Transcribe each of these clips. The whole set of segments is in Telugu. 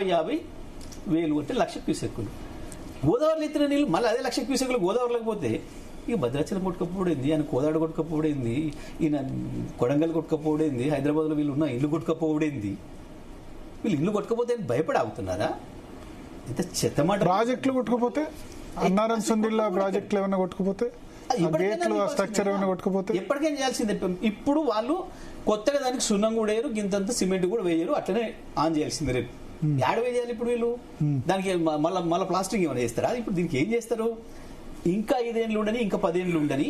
50,000 అంటే 1,00,000 క్యూసెక్కులు. గోదావరిలో ఎత్తిన నీళ్ళు మళ్ళీ అదే 1,00,000 క్యూసెక్కులు గోదావరిలోకి పోతే ఇక భద్రాచలం కొట్టుకపోయింది, ఆయన కోదాడ కొట్టుకపోయింది, ఈయన కొడంగల్ కొట్టుకపోయింది, హైదరాబాద్లో వీళ్ళు ఉన్న ఇల్లు కొట్టుకపోయింది. వీళ్ళు ఇల్లు కొట్టుకపోతే భయపడి ఆగుతున్నారా? ఇంత చెత్తమాట. ప్రాజెక్టులు కొట్టుకుపోతే అన్నారం సుందిల్లా ప్రాజెక్టులు ఏమైనా కొట్టుకుపోతే, గేట్లు స్ట్రక్చర్ ఏమైనా కొట్టుకుపోతే ఎప్పటికైనా చేయాల్సిందే. ఇప్పుడు వాళ్ళు కొత్తగా దానికి సున్నం కూడా వేయరు, గింతంత సిమెంట్ కూడా వేయరు, అట్లనే ఆన్ చేయాల్సిందే. రేపు యాడ వేయాలి ఇప్పుడు వీళ్ళు? దానికి మళ్ళీ ప్లాస్టింగ్ ఏమైనా చేస్తారా? ఇప్పుడు దీనికి ఏం చేస్తారు? ఇంకా 5 ఏళ్ళు ఉండని, ఇంకా 10 ఏళ్ళు ఉండని,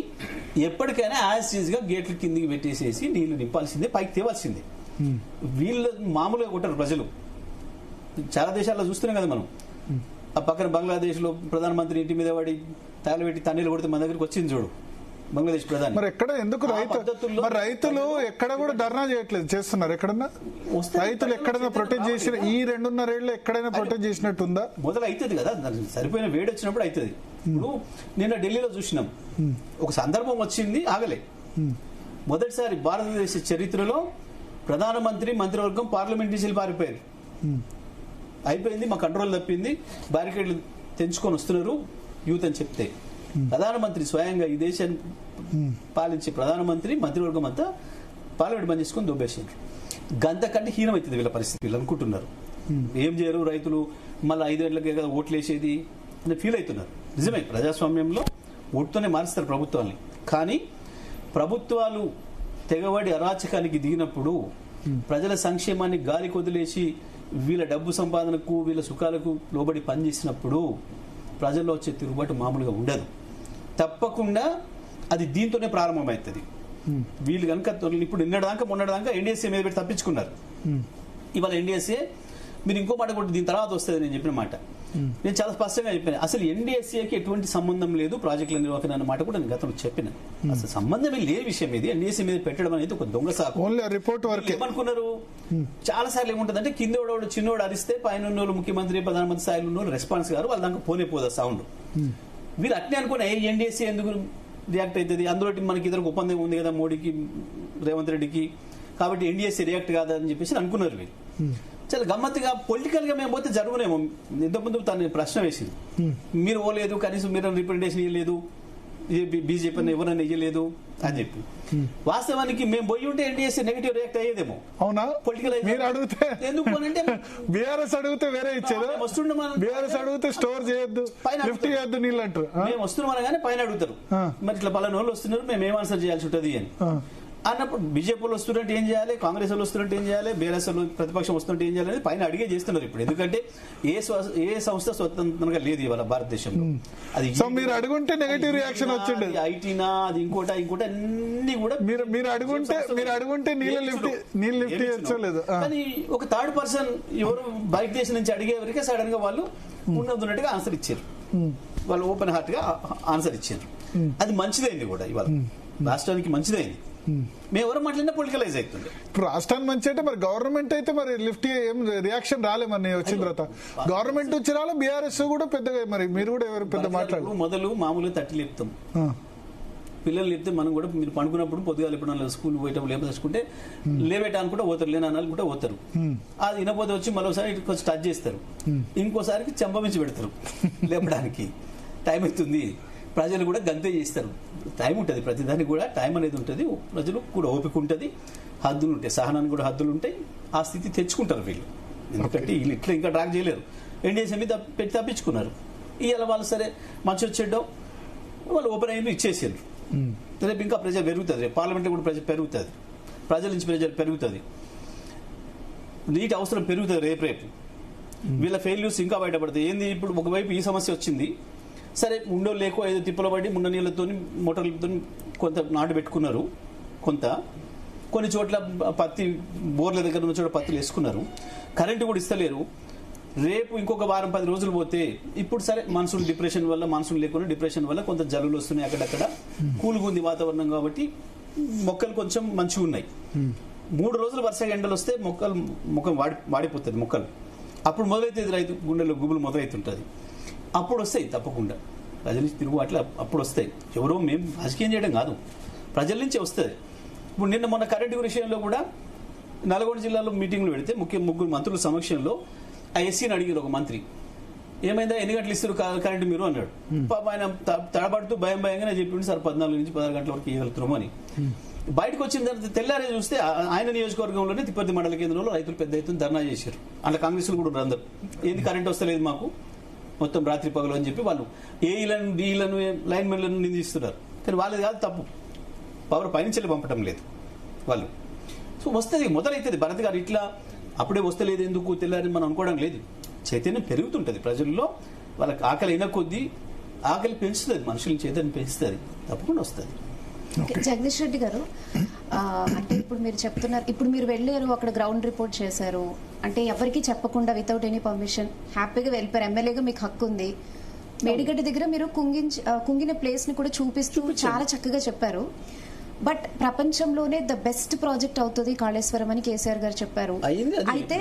ఎప్పటికైనా యాజ్ గా గేట్లు కిందికి పెట్టేసేసి నీళ్లు నింపాల్సిందే, పైకి తేవాల్సిందే. వీళ్ళు మామూలుగా కొట్టారు ప్రజలు. చాలా దేశాల్లో చూస్తున్నాం కదా మనం. ఆ పక్కన బంగ్లాదేశ్ లో ప్రధానమంత్రి ఇంటి మీద వాడి తగలబెట్టి తన్నీళ్ళు కొడితే మన దగ్గరికి వచ్చింది చూడు బంగ్లాదేశ్ ప్రధాని. మరి ఎక్కడ ఎందుకు రైతులు ఎక్కడ కూడా ధర్నా చేయట్లేదు? చేస్తున్నారు ఎక్కడన్నా? రైతులు ఎక్కడైనా ప్రొటెక్ట్ చేసిన ఈ 2.5 ఏళ్ళు ఎక్కడైనా ప్రొటెక్ట్ చేసినట్టుందా? మొదలు అవుతుంది కదా, సరిపోయిన వేడి వచ్చినప్పుడు అవుతుంది. ఇప్పుడు నిన్న ఢిల్లీలో చూసినాం, ఒక సందర్భం వచ్చింది, ఆగలే. మొదటిసారి భారతదేశ చరిత్రలో ప్రధానమంత్రి, మంత్రివర్గం పార్లమెంట్ నుంచి పారిపోయారు. అయిపోయింది, మా కంట్రోల్ తప్పింది, బ్యారికేడ్లు తెంచుకొని వస్తున్నారు యూత్ అని చెప్తే ప్రధానమంత్రి స్వయంగా ఈ దేశాన్ని పాలించే ప్రధానమంత్రి, మంత్రివర్గం అంతా పార్లమెంట్ బంద్ చేసుకొని దొబ్బేసారు. గంత కంటే హీనమవుతుంది వీళ్ళ పరిస్థితి. వీళ్ళు అనుకుంటున్నారు ఏం చేయరు రైతులు, మళ్ళీ 5 ఏళ్లకే కదా ఓట్లు వేసేది అని ఫీల్ అవుతున్నారు. నిజమే, ప్రజాస్వామ్యంలో ఓటుతోనే మారుస్తారు ప్రభుత్వాన్ని. కానీ ప్రభుత్వాలు తెగబడి అరాచకానికి దిగినప్పుడు, ప్రజల సంక్షేమాన్ని గాలి కొదిలేసి వీళ్ళ డబ్బు సంపాదనకు, వీళ్ళ సుఖాలకు లోబడి పనిచేసినప్పుడు ప్రజల్లో వచ్చే తిరుగుబాటు మామూలుగా ఉండదు. తప్పకుండా అది దీంతోనే ప్రారంభమవుతుంది. వీళ్ళు కనుక ఇప్పుడు మొన్నటిదాకా ఎన్డీఎస్ఏ మీద పెట్టి తప్పించుకున్నారు. ఇవాళ ఎన్డీఎస్ఏ మీరు ఇంకో మాట కూడా దీని తర్వాత వస్తుంది. నేను చెప్పిన మాట నేను చాలా స్పష్టంగా చెప్పాను. అసలు ఎన్డీఎస్ఏకి ఎటువంటి సంబంధం లేదు ప్రాజెక్టుల నిర్వహణ అన్న మాట కూడా నేను గతంలో చెప్పినాను. అసలు సంబంధమే లేని విషయం ఇది. ఎన్డీఎస్ఏ మీద పెట్టడం అనేది ఒక దొంగ సాకు. రిపోర్ట్ వరకు ఏమనుకున్నారు? చాలా సార్లు ఏముంటుందంటే కిందోడు చిన్నోడు అరిస్తే పైన ముఖ్యమంత్రి, ప్రధానమంత్రి స్థాయిలో ఉన్న రెస్పాన్స్ గారు వాళ్ళ దాకా పోనే పోదా సౌండ్. వీళ్ళు అట్నే అనుకుని ఎన్డీఎస్ఏ ఎందుకు రియాక్ట్ అవుతుంది? అందులో మనకి ఇద్దరు ఒప్పందం ఉంది కదా మోడీకి, రేవంత్ రెడ్డికి, కాబట్టి ఎన్డీఎస్ఏ రియాక్ట్ కాదని చెప్పేసి అనుకున్నారు వీళ్ళు. చాలా గమ్మత్తుగా పొలిటికల్ గా మేము పోతే జరుగునేమో. ఇంతకుముందు తను ప్రశ్న వేసింది, మీరు పోలేదు, కనీసం మీరు రిప్రజెంటేషన్ ఇవ్వలేదు, బీజేపీ ఎవరైనా ఇవ్వలేదు అని చెప్పి. వాస్తవానికి మేము పోయి ఉంటే ఎన్డీఎస్ఏ నెగిటివ్ రియాక్ట్ అయ్యేదేమో. అవునా? పొలిటికల్ అడిగితే ఎందుకు అంటే బీఆర్ఎస్ అడిగితే వేరే ఇచ్చేది, బీఆర్ఎస్ అడిగితే స్టోర్ చేయొద్దు, లిఫ్ట్ చేయొద్దు నీళ్ళు అంటారు. మేము వస్తున్నాం కానీ పైన అడుగుతారు, మరి ఇట్లా పలానా వాళ్ళు వస్తున్నారు, మేము ఏం ఆన్సర్ చేయాల్సి ఉంటుంది అని అన్నప్పుడు బీజేపీలో వస్తున్నట్టు ఏం చేయాలి, కాంగ్రెస్ వాళ్ళు వస్తున్నట్టు ఏం చేయాలి, బీఆర్ఎస్ ప్రతిపక్షం వస్తున్నట్టు ఏం చేయాలి అనేది పైన అడిగే చేస్తున్నారు ఇప్పుడు. ఎందుకంటే ఏ సంస్థ స్వతంత్రంగా లేదు ఇవాళ భారతదేశంలో. అది మీరు అడుగుంటే నెగటివ్ రియాక్షన్ వచ్చింది. ఐటీనా, అది ఇంకోట అన్ని కూడా మీరు అడుగుంటే నీళ్ళు లిఫ్ట్ చేయలేదు. కానీ ఒక థర్డ్ పర్సన్ ఎవరు బయట దేశం నుంచి అడిగే వరకే సడన్ గా వాళ్ళు ఉన్నట్టుగా ఆన్సర్ ఇచ్చారు. వాళ్ళు ఓపెన్ హార్ట్ గా ఆన్సర్ ఇచ్చారు. అది మంచిదైంది కూడా, ఇవాళ రాష్ట్రానికి మంచిదైంది. మేము ఎవరు మాట్లాడినా పొలిటికలైజ్ అవుతుంది. ఇప్పుడు రాష్ట్రాన్ని మంచి అంటే మరి గవర్నమెంట్ అయితే మరి లిఫ్ట్ ఏం రియాక్షన్ రాలే. మరి వచ్చిన తర్వాత గవర్నమెంట్ వచ్చి రాలే, బీఆర్ఎస్ కూడా పెద్దగా, మరి మీరు కూడా ఎవరు పెద్ద మాట్లాడారు. మొదలు మామూలుగా తట్టి లేపుతాం, పిల్లలు లేపితే మనం కూడా మీరు పండుకున్నప్పుడు పొద్దుగా లేపడం, స్కూల్ పోయేటప్పుడు లేపేసుకుంటే లేవేట అనుకుంటే పోతారు, లేని అనుకుంటే పోతారు. అది వినపోతే వచ్చి మరోసారి కొంచెం టచ్ చేస్తారు, ఇంకోసారికి చెంపమించి పెడతారు లేపడానికి. టైం అవుతుంది, ప్రజలు కూడా గంతే చేస్తారు. టైం ఉంటుంది, ప్రతిదానికి కూడా టైం అనేది ఉంటుంది. ప్రజలు కూడా ఓపిక ఉంటుంది, హద్దులు ఉంటాయి, సహనానికి కూడా హద్దులు ఉంటాయి. ఆ స్థితి తెచ్చుకుంటారు వీళ్ళు. ఎందుకంటే వీళ్ళు ఇట్లా ఇంకా డ్రాక్ చేయలేరు. ఎన్డీఎస్ఏ మీద పెట్టి తప్పించుకున్నారు. ఇవాళ వాళ్ళు సరే మంచి వచ్చేయడం, వాళ్ళు ఓపెన్ అయ్యి ఇచ్చేసారు. రేపు ఇంకా ప్రెజర్ పెరుగుతుంది, రేపు పార్లమెంట్లో కూడా ప్రెజర్ పెరుగుతుంది, ప్రజల నుంచి ప్రెజర్ పెరుగుతుంది, నీటి అవసరం పెరుగుతుంది. రేపు వీళ్ళ ఫెయిల్యూర్స్ ఇంకా బయటపడతాయి. ఏంది ఇప్పుడు ఒకవైపు ఈ సమస్య వచ్చింది, సరే ఉండో లేకో ఏదో తిప్పలు పడి మున్న నీళ్ళతో మోటార్లతో కొంత నాటు పెట్టుకున్నారు. కొన్ని చోట్ల పత్తి బోర్ల దగ్గర ఉన్న చోట పత్తులు వేసుకున్నారు, కరెంటు కూడా ఇస్తలేరు. రేపు ఇంకొక వారం 10 రోజులు పోతే, ఇప్పుడు సరే మాన్సూన్ డిప్రెషన్ వల్ల, మాన్సూన్ లేకుండా డిప్రెషన్ వల్ల కొంత జల్లులు వస్తున్నాయి, అక్కడక్కడ కూల్గా ఉంది వాతావరణం కాబట్టి మొక్కలు కొంచెం మంచిగా ఉన్నాయి. 3 రోజులు వరుసగా ఎండలు వస్తే మొక్కలు వాడిపోతుంది మొక్కలు. అప్పుడు మొదలైతుంది రైతు గుండెలో గుబులు మొదలవుతుంటుంది. అప్పుడు వస్తాయి తప్పకుండా ప్రజల నుంచి తిరుగు అట్లా అప్పుడు వస్తాయి. ఎవరో మేము రాజకీయం చేయడం కాదు, ప్రజల నుంచే వస్తుంది. ఇప్పుడు మొన్న కరెంటు విషయంలో కూడా నల్గొండ జిల్లాలో మీటింగ్లు పెడితే 3 మంత్రుల సమక్షంలో ఆ ఎస్సీని అడిగారు ఒక మంత్రి, ఏమైందా ఎన్ని గంటలు ఇస్తారు కరెంట్ మీరు అన్నాడు. పాప ఆయన తడబడుతూ భయంగానే చెప్పిండు, సార్ 14 నుంచి 16 గంటల వరకు ఇవ్వగలుగుతున్నాము అని. బయటకు వచ్చిన తర్వాత తెల్లారే చూస్తే ఆయన నియోజకవర్గంలోనే తిప్పర్తి మండల కేంద్రంలో రైతులు పెద్ద ఎత్తున ధర్నా చేశారు. అందులో కాంగ్రెస్లు కూడా ఉన్నారు అందరు. ఏంది కరెంట్ వస్తలేదు మాకు మొత్తం రాత్రి పగలు అని చెప్పి వాళ్ళు ఏఈలను డీలను లైన్మెన్లను నిందిస్తున్నారు. కానీ వాళ్ళది కాదు తప్పు, పవర్ పైనుంచి పంపటం లేదు వాళ్ళు. సో వస్తుంది, మొదలైతుంది. భరత్ గారు ఇట్లా అప్పుడే వస్తలేదు ఎందుకు తెల్లారని మనం అనుకోవడం లేదు. చైతన్యం పెరుగుతుంటుంది ప్రజల్లో, వాళ్ళకి ఆకలి అయిన కొద్దీ ఆకలి పెంచుతుంది, మనుషుల చైతన్యం పెంచుతుంది, తప్పకుండా వస్తుంది. జగదీష్ రెడ్డి గారు, అంటే ఇప్పుడు మీరు చెప్తున్నారు, ఇప్పుడు మీరు వెళ్ళారు అక్కడ గ్రౌండ్ రిపోర్ట్ చేశారు అంటే ఎవరికి చెప్పకుండా వితౌట్ ఎనీ పర్మిషన్ హ్యాపీగా వెళ్ళిపోయారు. ఎమ్మెల్యేగా మీకు హక్కు ఉంది. మేడిగడ్డ దగ్గర మీరు కుంగిన ప్లేస్ ని కూడా చూపిస్తూ చాలా చక్కగా చెప్పారు. బట్ ప్రపంచంలోనే ద బెస్ట్ ప్రాజెక్ట్ అవుతుంది కాళేశ్వరం అని కేసీఆర్ గారు చెప్పారు. అయితే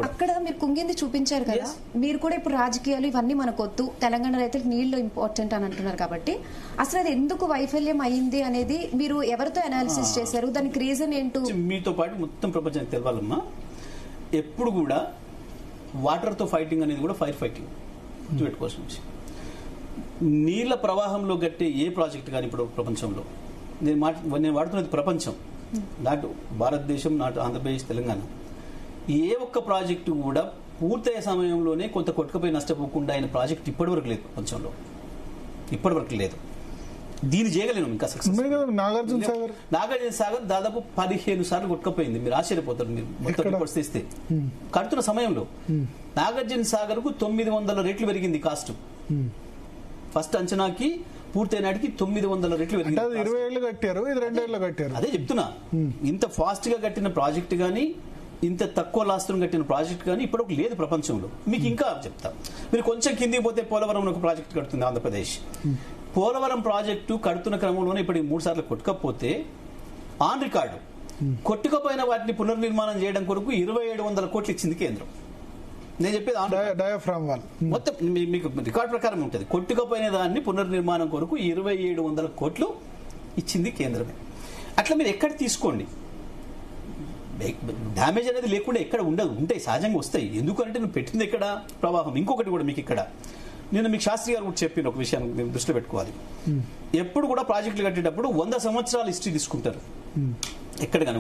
అక్కడ మీరు కుంగింది చూపించారు కదా, మీరు కూడా ఇప్పుడు రాజకీయాలు ఇవన్నీ మనకు వద్దు, తెలంగాణ రైతులకు నీళ్లు ఇంపార్టెంట్ అని అంటున్నారు కాబట్టి అసలు అది ఎందుకు వైఫల్యం అయింది అనేది మీరు ఎవరితో అనాలిసిస్ చేశారు, దానికి రీజన్ ఏంటో మీతో పాటు మొత్తం ప్రపంచానికి తెలవాలమ్మా. ఎప్పుడు కూడా వాటర్తో ఫైటింగ్ అనేది కూడా ఫైర్ ఫైటింగ్ గుర్తుపెట్టుకోవాల్సిన విషయం. నీళ్ల ప్రవాహంలో గట్టే ఏ ప్రాజెక్ట్ కానీ ఇప్పుడు ప్రపంచంలో నేను వాడుతున్నది ప్రపంచం, నాటు భారతదేశం, నాటు ఆంధ్రప్రదేశ్, తెలంగాణ. ఏ ఒక్క ప్రాజెక్టు కూడా పూర్తయ్యే సమయంలోనే కొంత కొట్టుకుపోయి నష్టపోకుండా అయిన ప్రాజెక్ట్ ఇప్పటివరకు లేదు ప్రపంచంలో, ఇప్పటివరకు లేదు. దీన్ని చేయగలేను ఇంకా సక్సెస్. నాగార్జున సాగర్ దాదాపు 15 సార్లు కొట్టుకుపోయింది. మీరు ఆశ్చర్యపోతారు మీరు మొత్తం రిపోర్ట్స్ తీస్తే. కడుతున్న సమయంలో నాగార్జున సాగర్ కు 900 రెట్లు పెరిగింది కాస్ట్. ఫస్ట్ అంచనాకి పూర్తయిన నాటికి 900 రెట్లు పెరిగింది. 20 ఏళ్ళు కట్టారు, ఇది 2 ఏళ్ళు కట్టారు. అదే చెప్తున్నా, ఇంత ఫాస్ట్ గా కట్టిన ప్రాజెక్ట్ గానీ ఇంత తక్కువ లాస్తో కట్టిన ప్రాజెక్ట్ కానీ ఇప్పటికి లేదు ప్రపంచంలో. మీకు ఇంకా చెప్తా, మీరు కొంచెం కిందికి పోతే పోలవరం ఒక ప్రాజెక్ట్ కడుతుంది ఆంధ్రప్రదేశ్. పోలవరం ప్రాజెక్టు కడుతున్న క్రమంలోనే ఇప్పటికి 3 సార్లు కొట్టుకపోతే ఆన్ రికార్డు కొట్టుకపోయిన వాటిని పునర్నిర్మాణం చేయడం కొరకు 2700 కోట్లు ఇచ్చింది కేంద్రం. నేను చెప్పేది డయాఫ్రామ్ వాల్ మొత్తం మీకు రికార్డ్ ప్రకారం ఉంటుంది. కొట్టుకపోయిన దాన్ని పునర్నిర్మాణం కొరకు 2700 కోట్లు ఇచ్చింది కేంద్రమే. అట్లా మీరు ఎక్కడ తీసుకోండి, డ్యామేజ్ అనేది లేకుండా ఎక్కడ ఉండదు. ఉంటాయి, సహజంగా వస్తాయి. ఎందుకంటే నువ్వు పెట్టింది ఎక్కడ ప్రవాహం. ఇంకొకటి కూడా మీకు ఇక్కడ నేను మీకు శాస్త్రి గారు కూడా చెప్పిన ఒక విషయాన్ని మీరు దృష్టిలో పెట్టుకోవాలి. ఎప్పుడు కూడా ప్రాజెక్టులు కట్టేటప్పుడు 100 సంవత్సరాల హిస్టరీ తీసుకుంటారు ఎక్కడ కానీ.